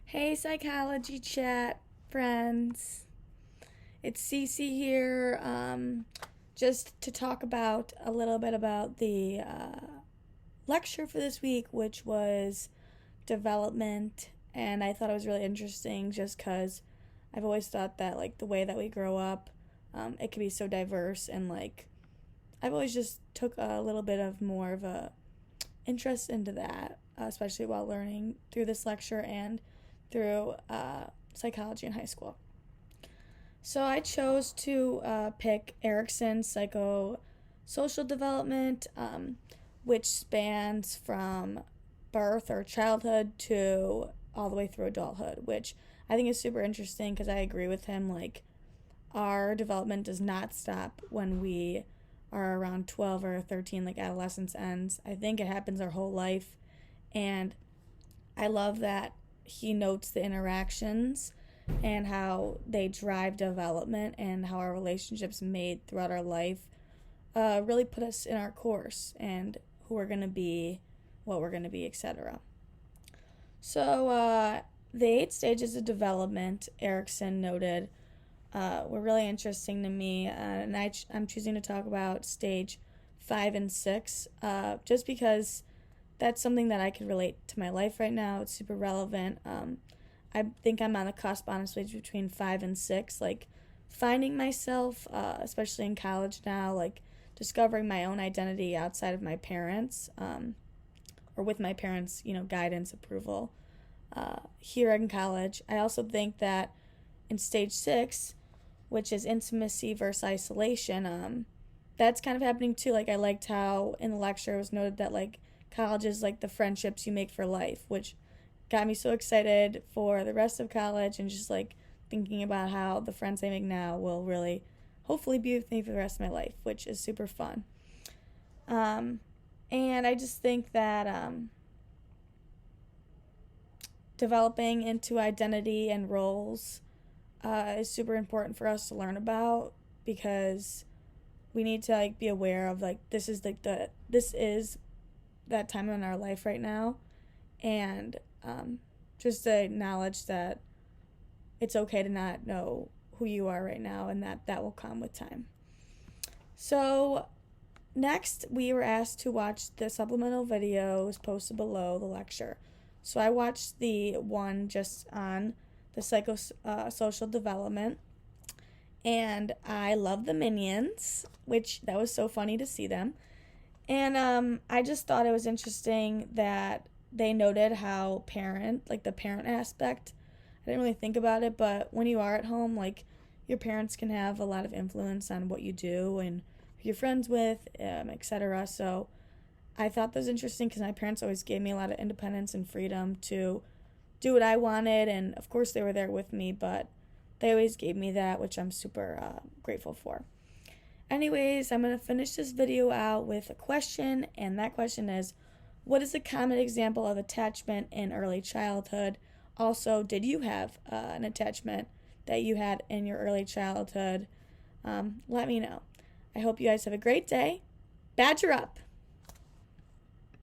Hey, Psychology Chat friends. It's Cece here, just to talk about a little bit about the lecture for this week, which was development. And I thought it was really interesting just because I've always thought that, like, the way that we grow up, it can be so diverse. And, like, I've always just took a little bit of more of a interest into that, especially while learning through this lecture and through psychology in high school. So I chose to pick Erikson's psychosocial development, which spans from birth or childhood to all the way through adulthood, which I think is super interesting because I agree with him. Like, our development does not stop when we are around 12 or 13, like adolescence ends. I think it happens our whole life. And I love that he notes the interactions and how they drive development and how our relationships made throughout our life really put us in our course and who we're going to be, what we're going to be, etc. So the 8 stages of development, Erikson noted, were really interesting to me, and I'm choosing to talk about stage 5 and 6 just because that's something that I could relate to my life right now. It's super relevant. I think I'm on the cusp, honestly, between 5 and 6, like finding myself, especially in college now, like discovering my own identity outside of my parents, or with my parents, guidance, approval, here in college. I also think that in stage 6, which is intimacy versus isolation, that's kind of happening too. Like, I liked how in the lecture it was noted that, like, college is like the friendships you make for life, which got me so excited for the rest of college and just like thinking about how the friends I make now will really hopefully be with me for the rest of my life, which is super fun. And I just think that developing into identity and roles is super important for us to learn about, because we need to like be aware of, like, this is that time in our life right now, and just to acknowledge that it's okay to not know who you are right now, and that will come with time. So next, we were asked to watch the supplemental videos posted below the lecture. So I watched the one just on the psychosocial development, and I love the minions, which that was so funny to see them. And I just thought it was interesting that they noted how the parent aspect, I didn't really think about it, but when you are at home, like, your parents can have a lot of influence on what you do and who you're friends with, etc. So I thought that was interesting because my parents always gave me a lot of independence and freedom to do what I wanted, and of course they were there with me, but they always gave me that, which I'm super grateful for. Anyways, I'm going to finish this video out with a question, and that question is, what is a common example of attachment in early childhood? Also, did you have an attachment that you had in your early childhood? Let me know. I hope you guys have a great day. Badger up!